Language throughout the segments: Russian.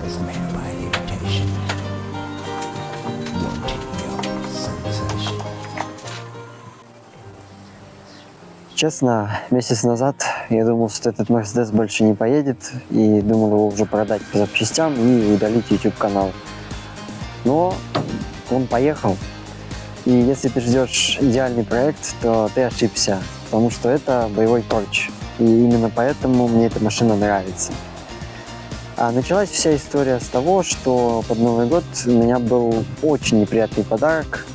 is made by imitation. Wanting your sensation. Честно, месяц назад я думал, что этот Мерседес больше не поедет, и думал его уже продать по запчастям и удалить YouTube канал. Но он поехал. И если ты ждешь идеальный проект, то ты ошибся, потому что это боевой Porsche. И именно поэтому мне эта машина нравится. А началась вся история с того, что под Новый год у меня был очень неприятный подарок,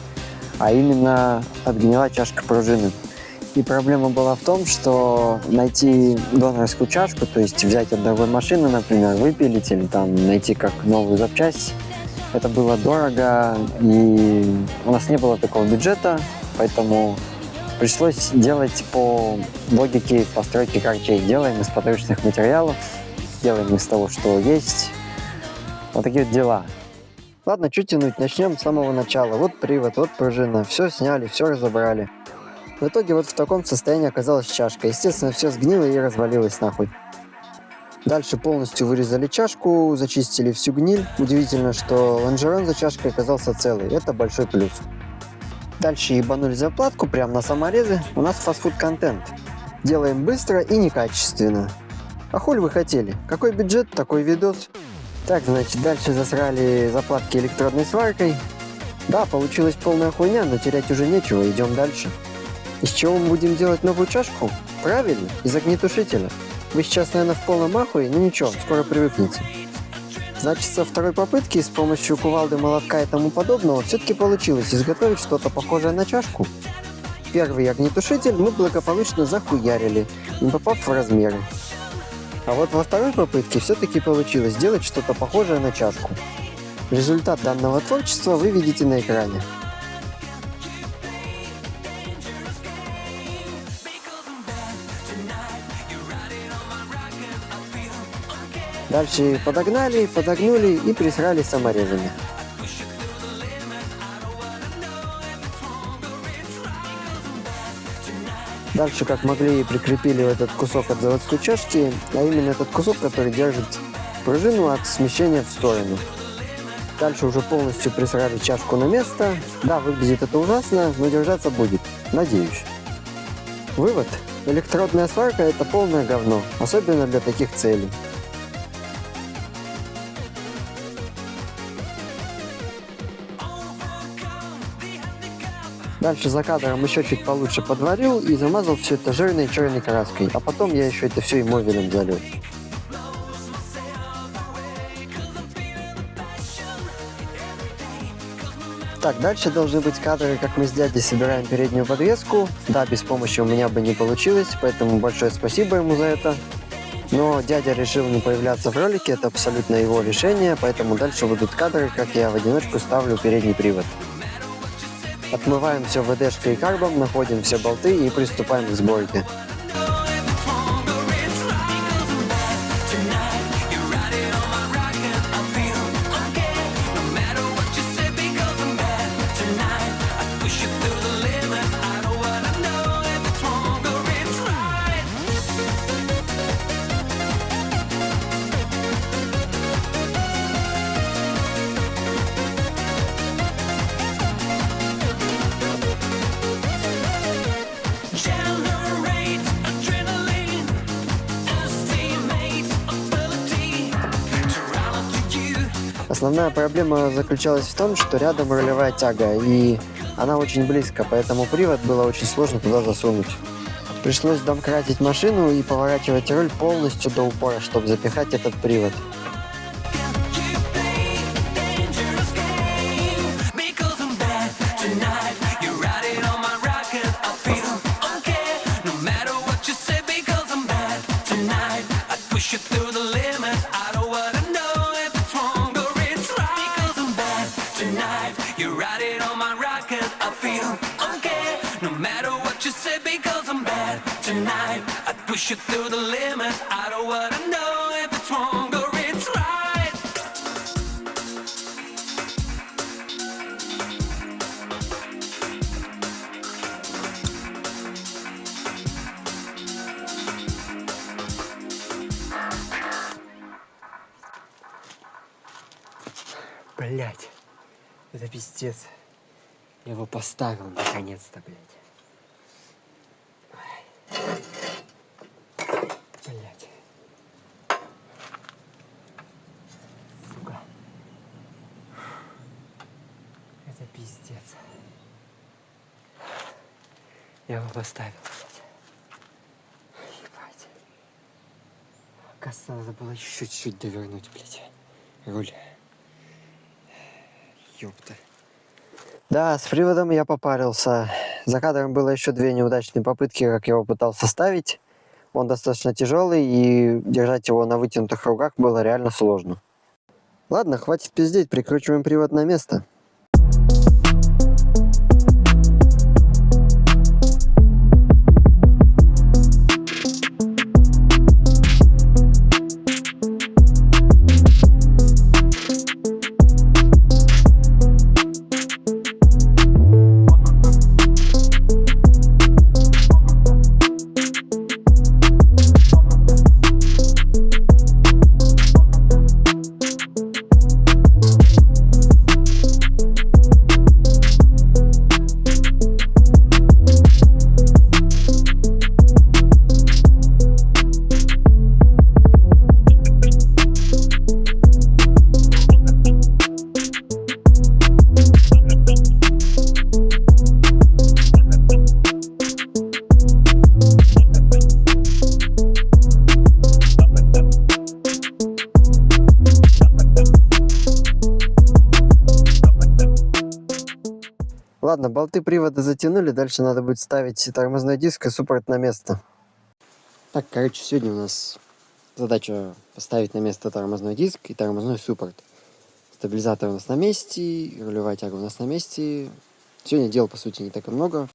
а именно отгнила чашка пружины. И проблема была в том, что найти донорскую чашку, то есть взять от другой машины, например, выпилить или там найти как новую запчасть, это было дорого, и у нас не было такого бюджета, поэтому пришлось делать по логике постройки картей. Делаем из подручных материалов, делаем из того, что есть. Вот такие вот дела. Ладно, чуть тянуть, начнем с самого начала. Вот привод, вот пружина, все сняли, все разобрали. В итоге вот в таком состоянии оказалась чашка. Естественно, все сгнило и развалилось нахуй. Дальше полностью вырезали чашку, зачистили всю гниль. Удивительно, что лонжерон за чашкой оказался целый. Это большой плюс. Дальше ебанули заплатку прямо на саморезы. У нас фастфуд-контент. Делаем быстро и некачественно. А хуй вы хотели? Какой бюджет, такой видос. Так, значит, дальше засрали заплатки электродной сваркой. Да, получилась полная хуйня, но терять уже нечего, идем дальше. Из чего мы будем делать новую чашку? Правильно, из огнетушителя. Вы сейчас, наверное, в полном ахуе, но ничего, скоро привыкнете. Значит, со второй попытки с помощью кувалды, молотка и тому подобного все-таки получилось изготовить что-то похожее на чашку. Первый огнетушитель мы благополучно захуярили, не попав в размеры. А вот во второй попытке все-таки получилось сделать что-то похожее на чашку. Результат данного творчества вы видите на экране. Дальше подогнали, подогнули и присрали саморезами. Дальше, как могли, прикрепили этот кусок от заводской чашки, а именно этот кусок, который держит пружину от смещения в сторону. Дальше уже полностью присрали чашку на место. Да, выглядит это ужасно, но держаться будет. Надеюсь. Вывод. Электродная сварка – это полное говно, особенно для таких целей. Дальше за кадром еще чуть получше подварил и замазал все это жирной черной краской. А потом я еще это все и мовелем залил. Так, дальше должны быть кадры, как мы с дядей собираем переднюю подвеску. Да, без помощи у меня бы не получилось, поэтому большое спасибо ему за это. Но дядя решил не появляться в ролике, это абсолютно его решение, поэтому дальше будут кадры, как я в одиночку ставлю передний привод. Отмываем все ВДшкой и карбом, находим все болты и приступаем к сборке. Основная проблема заключалась в том, что рядом рулевая тяга, и она очень близко, поэтому привод было очень сложно туда засунуть. Пришлось домкратить машину и поворачивать руль полностью до упора, чтобы запихать этот привод. Push it through the limit. I don't wanna know if it's wrong or it's right. Блять, это пиздец. Я его поставил наконец-то, блять. Блять. Сука. Это пиздец. Я его поставил, блядь. Ебать. Кажется, надо было еще чуть-чуть довернуть, блядь. Руль. Ёпта. Да, с приводом я попарился. За кадром было еще 2 неудачные попытки, как я его пытался ставить. Он достаточно тяжелый, и держать его на вытянутых руках было реально сложно. Ладно, хватит пиздеть, прикручиваем привод на место. Ладно, болты привода затянули, дальше надо будет ставить тормозной диск и суппорт на место. Так, короче, сегодня у нас задача поставить на место тормозной диск и тормозной суппорт. Стабилизатор у нас на месте, рулевая тяга у нас на месте. Сегодня дел, по сути, не так и много.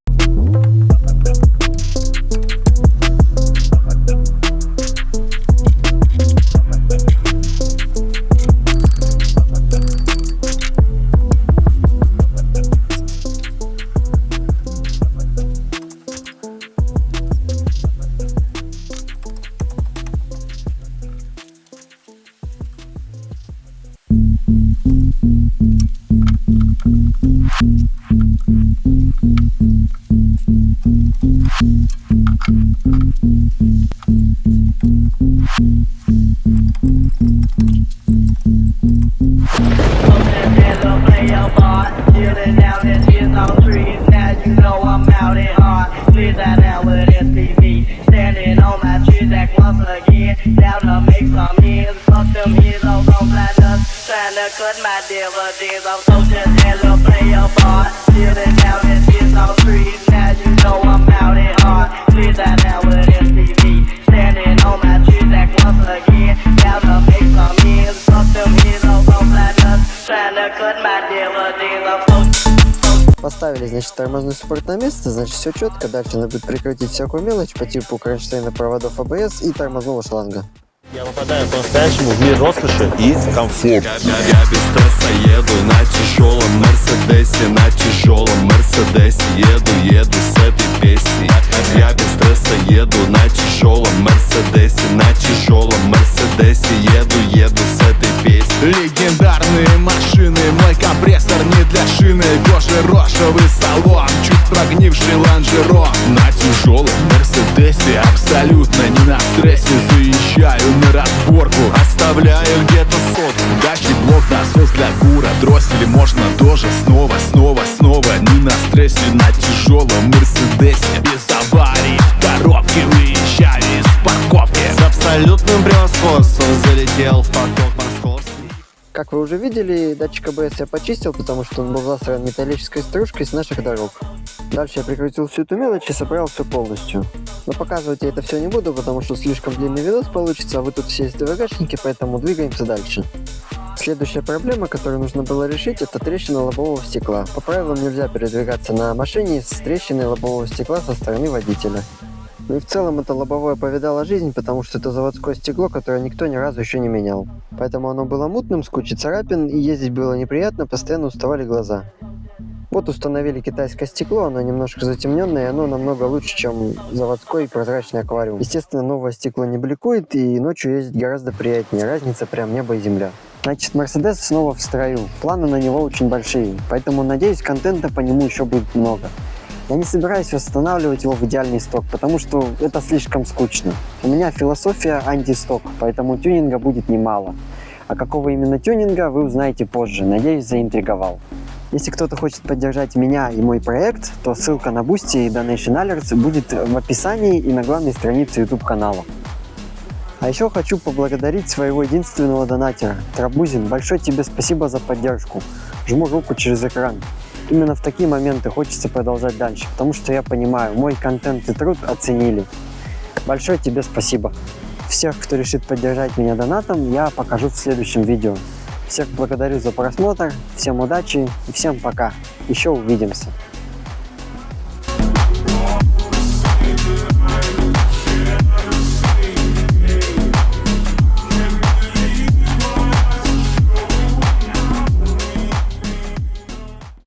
Cut my dividends, I'm so just had to play a part. Chillin' out in these on trees, now you know I'm out at heart. Please I now with MTV, standing on my tree back once again. Now to make some ends, fuck them heroes on platinum, trying to cut my dividends, I'm so. Поставили, значит, тормозной суппорт на место, значит, все четко. Дальше надо будет прикрутить всякую мелочь по типу кронштейна проводов АБС и тормозного шланга. Я попадаю по-настоящему в мир роскоши и комфорта. Я без стресса еду на тяжелом Мерседесе, на тяжелом Мерседесе еду с этой песней. Я без стресса еду на тяжелом Мерседесе, на тяжелом Мерседесе еду с этой песней. Легендарные машины, мой компрессор не для шины, кожи-рошевый салон, чуть прогнивший лонжерон. На тяжелом Мерседесе абсолютно не на стрессе заезжаю на разборку, оставляю где-то сотку. Дачный блок, насос для кура, дроссель можно тоже снова не на стрессе, на тяжелом Мерседесе без аварий, коробки выезжаю из парковки С абсолютным превосходством залетел в поток московский. Как вы уже видели, датчик АБС я почистил, потому что он был засран металлической стружкой с наших дорог. Дальше я прикрутил всю эту мелочь и собрал все полностью. Но показывать я это все не буду, потому что слишком длинный видос получится, а вы тут все СДВГшники, поэтому двигаемся дальше. Следующая проблема, которую нужно было решить, это трещина лобового стекла. По правилам нельзя передвигаться на машине с трещиной лобового стекла со стороны водителя. Ну и в целом это лобовое повидало жизнь, потому что это заводское стекло, которое никто ни разу еще не менял. Поэтому оно было мутным, с кучей царапин, и ездить было неприятно, постоянно уставали глаза. Вот установили китайское стекло, оно немножко затемненное, и оно намного лучше, чем заводской прозрачный аквариум. Естественно, новое стекло не бликует, и ночью ездить гораздо приятнее, разница прям небо и земля. Значит, Мерседес снова в строю. Планы на него очень большие, поэтому, надеюсь, контента по нему еще будет много. Я не собираюсь восстанавливать его в идеальный сток, потому что это слишком скучно. У меня философия антисток, поэтому тюнинга будет немало. А какого именно тюнинга, вы узнаете позже. Надеюсь, заинтриговал. Если кто-то хочет поддержать меня и мой проект, то ссылка на Boosty и Donation Alerts будет в описании и на главной странице YouTube канала. А еще хочу поблагодарить своего единственного донатера, Трабузин. Большое тебе спасибо за поддержку. Жму руку через экран. Именно в такие моменты хочется продолжать дальше, потому что я понимаю, мой контент и труд оценили. Большое тебе спасибо. Всех, кто решит поддержать меня донатом, я покажу в следующем видео. Всех благодарю за просмотр, всем удачи и всем пока. Еще увидимся.